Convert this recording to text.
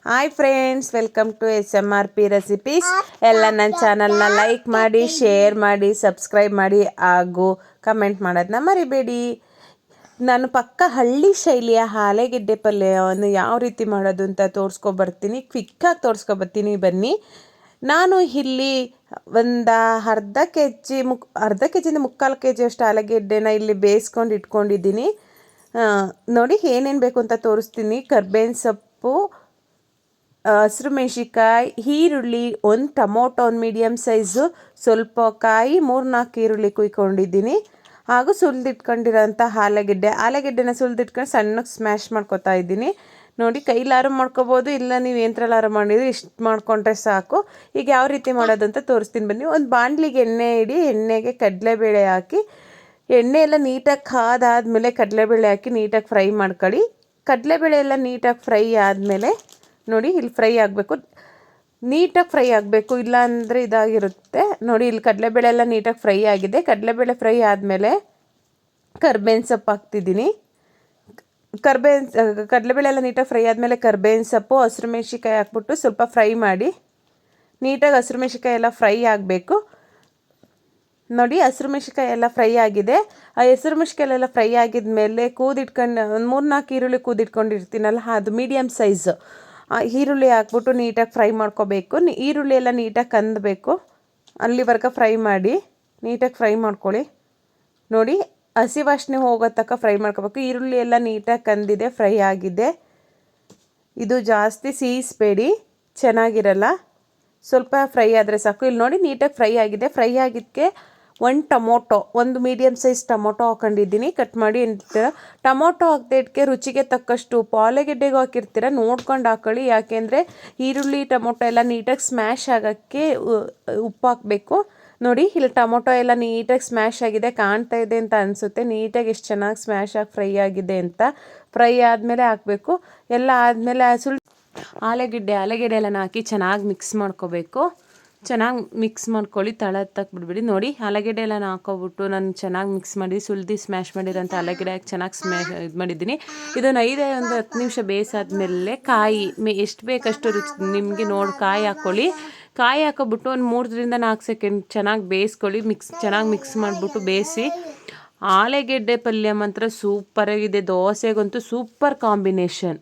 Hi friends, welcome to SMRP recipes. ಎಲ್ಲ ನನ್ನ ಚಾನಲ್ನ ಲೈಕ್ ಮಾಡಿ, ಶೇರ್ ಮಾಡಿ, ಸಬ್ಸ್ಕ್ರೈಬ್ ಮಾಡಿ ಹಾಗೂ ಕಮೆಂಟ್ ಮಾಡೋದನ್ನ ಮರಿಬೇಡಿ. ನಾನು ಪಕ್ಕ ಹಳ್ಳಿ ಶೈಲಿಯ ಆಲೂಗೆಡ್ಡೆ ಪಲ್ಯವನ್ನು ಯಾವ ರೀತಿ ಮಾಡೋದು ಅಂತ ತೋರಿಸ್ಕೊಬರ್ತೀನಿ, ಕ್ವಿಕ್ಕಾಗಿ ತೋರಿಸ್ಕೊಬರ್ತೀನಿ. ಬನ್ನಿ. ನಾನು ಇಲ್ಲಿ ಒಂದು ಅರ್ಧ ಕೆ ಜಿಯಿಂದ ಮುಕ್ಕಾಲು ಕೆ ಜಿಯಷ್ಟು ಆಲೂಗೆಡ್ಡೆನ ಇಲ್ಲಿ ಬೇಯಿಸ್ಕೊಂಡು ಇಟ್ಕೊಂಡಿದ್ದೀನಿ. ನೋಡಿ ಏನೇನು ಬೇಕು ಅಂತ ತೋರಿಸ್ತೀನಿ. ಕರ್ಬೇವಿನ ಸೊಪ್ಪು, ಹಸಿರು ಮೆಣಸಿಕಾಯಿ, ಈರುಳ್ಳಿ, ಒಂದು ಟೊಮೊಟೊ, ಒಂದು ಮೀಡಿಯಮ್ ಸೈಜು, ಸ್ವಲ್ಪ ಕಾಯಿ, 3-4 ಈರುಳ್ಳಿ ಕುಯ್ಕೊಂಡಿದ್ದೀನಿ. ಹಾಗೂ ಸುಲಿದಿಟ್ಕೊಂಡಿರೋಂಥ ಆಲೂಗೆಡ್ಡೆನ ಸುಲಿದಿಟ್ಕೊಂಡು ಸಣ್ಣಗೆ ಸ್ಮ್ಯಾಶ್ ಮಾಡ್ಕೊತಾ ಇದ್ದೀನಿ. ನೋಡಿ, ಕೈಲಾರು ಮಾಡ್ಕೊಬೋದು, ಇಲ್ಲ ನೀವು ಯಂತ್ರಲಾರು ಮಾಡಿದರೆ ಇಷ್ಟು ಮಾಡಿಕೊಂಡ್ರೆ ಸಾಕು. ಈಗ ಯಾವ ರೀತಿ ಮಾಡೋದು ಅಂತ ತೋರಿಸ್ತೀನಿ ಬನ್ನಿ. ಒಂದು ಬಾಣಲಿಗೆ ಎಣ್ಣೆ ಇಡಿ. ಎಣ್ಣೆಗೆ ಕಡಲೆಬೇಳೆ ಹಾಕಿ, ಎಣ್ಣೆ ಎಲ್ಲ ನೀಟಾಗಿ ಕಾದಾದಮೇಲೆ ಕಡಲೆಬೇಳೆ ಹಾಕಿ ನೀಟಾಗಿ ಫ್ರೈ ಮಾಡ್ಕೊಳ್ಳಿ. ಕಡಲೆಬೇಳೆ ಎಲ್ಲ ನೀಟಾಗಿ ಫ್ರೈ ಆದಮೇಲೆ ನೋಡಿ, ಇಲ್ಲಿ ಫ್ರೈ ಆಗಬೇಕು, ನೀಟಾಗಿ ಫ್ರೈ ಆಗಬೇಕು, ಇಲ್ಲ ಅಂದರೆ ಇದಾಗಿರುತ್ತೆ. ನೋಡಿ, ಇಲ್ಲಿ ಕಡಲೆಬೇಳೆ ಎಲ್ಲ ನೀಟಾಗಿ ಫ್ರೈ ಆಗಿದೆ. ಕಡಲೆಬೇಳೆ ಫ್ರೈ ಆದಮೇಲೆ ಕರ್ಬೇವಿನ ಸೊಪ್ಪು ಹಾಕ್ತಿದ್ದೀನಿ. ಕಡಲೆಬೇಳೆ ಎಲ್ಲ ನೀಟಾಗಿ ಫ್ರೈ ಆದಮೇಲೆ ಕರ್ಬೇವಿನ ಸೊಪ್ಪು, ಹಸಿರು ಮೆಣಸಿಕಾಯಿ ಹಾಕ್ಬಿಟ್ಟು ಸ್ವಲ್ಪ ಫ್ರೈ ಮಾಡಿ. ನೀಟಾಗಿ ಹಸಿರು ಮೆಣಸಿಕಾಯಿ ಎಲ್ಲ ಫ್ರೈ ಆಗಬೇಕು. ನೋಡಿ, ಹಸಿರು ಮೆಣಸಿಕಾಯಿ ಎಲ್ಲ ಫ್ರೈ ಆಗಿದೆ. ಆ ಹಸಿರು ಮೆಣಸಿಕಾಯಿ ಎಲ್ಲ ಫ್ರೈ ಆಗಿದ ಮೇಲೆ ಕೂದಿಟ್ಕೊಂಡು ಒಂದು 3-4 ಈರುಳ್ಳಿ ಕೂದಿಟ್ಕೊಂಡಿರ್ತೀನಲ್ಲ, ಅದು ಮೀಡಿಯಮ್ ಸೈಜು ಈರುಳ್ಳಿ ಹಾಕ್ಬಿಟ್ಟು ನೀಟಾಗಿ ಫ್ರೈ ಮಾಡ್ಕೋಬೇಕು. ಈರುಳ್ಳಿ ಎಲ್ಲ ನೀಟಾಗಿ ಕಂದಬೇಕು, ಅಲ್ಲಿವರೆಗೆ ಫ್ರೈ ಮಾಡಿ. ನೀಟಾಗಿ ಫ್ರೈ ಮಾಡ್ಕೊಳ್ಳಿ. ನೋಡಿ, ಹಸಿ ವಾಸನೆ ಹೋಗೋ ತನಕ ಫ್ರೈ ಮಾಡ್ಕೋಬೇಕು. ಈರುಳ್ಳಿ ಎಲ್ಲ ನೀಟಾಗಿ ಕಂದಿದೆ, ಫ್ರೈ ಆಗಿದೆ. ಇದು ಜಾಸ್ತಿ ಸೀಯಿಸಬೇಡಿ, ಚೆನ್ನಾಗಿರಲ್ಲ. ಸ್ವಲ್ಪ ಫ್ರೈ ಆದರೆ ಸಾಕು. ಇಲ್ಲಿ ನೋಡಿ, ನೀಟಾಗಿ ಫ್ರೈ ಆಗಿದೆ. ಫ್ರೈ ಆಗಿದ್ದಕ್ಕೆ ಒಂದು ಮೀಡಿಯಮ್ ಸೈಜ್ ಟೊಮೊಟೊ ಹಾಕೊಂಡಿದ್ದೀನಿ, ಕಟ್ ಮಾಡಿ. ಟೊಮೊಟೊ ಹಾಕ್ದಿದ್ದಕ್ಕೆ ರುಚಿಗೆ ತಕ್ಕಷ್ಟು ಉಪ್ಪು, ಆಲೂಗೆಡ್ಡೆಗೂ ಹಾಕಿರ್ತೀರ ನೋಡ್ಕೊಂಡು ಹಾಕೊಳ್ಳಿ. ಯಾಕೆಂದರೆ ಈರುಳ್ಳಿ ಟೊಮೊಟೊ ಎಲ್ಲ ನೀಟಾಗಿ ಸ್ಮ್ಯಾಶ್ ಆಗೋಕ್ಕೆ ಉಪ್ಪು ಹಾಕಬೇಕು. ನೋಡಿ, ಇಲ್ಲಿ ಟೊಮೊಟೊ ಎಲ್ಲ ನೀಟಾಗಿ ಸ್ಮ್ಯಾಶ್ ಆಗಿದೆ, ಕಾಣ್ತಾ ಇದೆ ಅಂತ ಅನಿಸುತ್ತೆ. ನೀಟಾಗಿ ಎಷ್ಟು ಚೆನ್ನಾಗಿ ಸ್ಮ್ಯಾಶ್ ಆಗಿ ಫ್ರೈ ಆಗಿದೆ ಅಂತ. ಫ್ರೈ ಆದಮೇಲೆ ಹಾಕಬೇಕು. ಎಲ್ಲ ಆದಮೇಲೆ ಆಲೂಗೆಡ್ಡೆ ಎಲ್ಲ ಹಾಕಿ ಚೆನ್ನಾಗಿ ಮಿಕ್ಸ್ ಮಾಡ್ಕೋಬೇಕು. ಚೆನ್ನಾಗಿ ಮಿಕ್ಸ್ ಮಾಡ್ಕೊಳ್ಳಿ, ತಳ ಹತ್ತಕ್ಕೆ ಬಿಡ್ಬಿಡಿ. ನೋಡಿ, ಆಲೂಗೆಡ್ಡೆ ಎಲ್ಲ ಹಾಕೋಬಿಟ್ಟು ನಾನು ಚೆನ್ನಾಗಿ ಮಿಕ್ಸ್ ಮಾಡಿ ಸುಲಿದು ಸ್ಮ್ಯಾಶ್ ಮಾಡಿರೋಂಥ ಆಲೂಗೆಡ್ಡೆ ಹಾಕಿ ಚೆನ್ನಾಗಿ ಇದು ಮಾಡಿದ್ದೀನಿ. ಇದನ್ನು 5-10 ನಿಮಿಷ ಬೇಯಿಸಾದ್ಮೇಲೆ ಕಾಯಿ ಎಷ್ಟು ಬೇಕಷ್ಟು ರುಚಿ ನಿಮಗೆ ನೋಡಿ ಕಾಯಿ ಹಾಕ್ಕೊಳ್ಳಿ. ಕಾಯಿ ಹಾಕೋಬಿಟ್ಟು ಒಂದು 3-4 ಸೆಕೆಂಡ್ ಚೆನ್ನಾಗಿ ಬೇಯಿಸ್ಕೊಳ್ಳಿ. ಚೆನ್ನಾಗಿ ಮಿಕ್ಸ್ ಮಾಡಿಬಿಟ್ಟು ಬೇಯಿಸಿ. ಆಲೂಗೆಡ್ಡೆ ಪಲ್ಯ ಮಾತ್ರ ಸೂಪರಾಗಿದೆ, ದೋಸೆಗಂತೂ ಸೂಪರ್ ಕಾಂಬಿನೇಷನ್.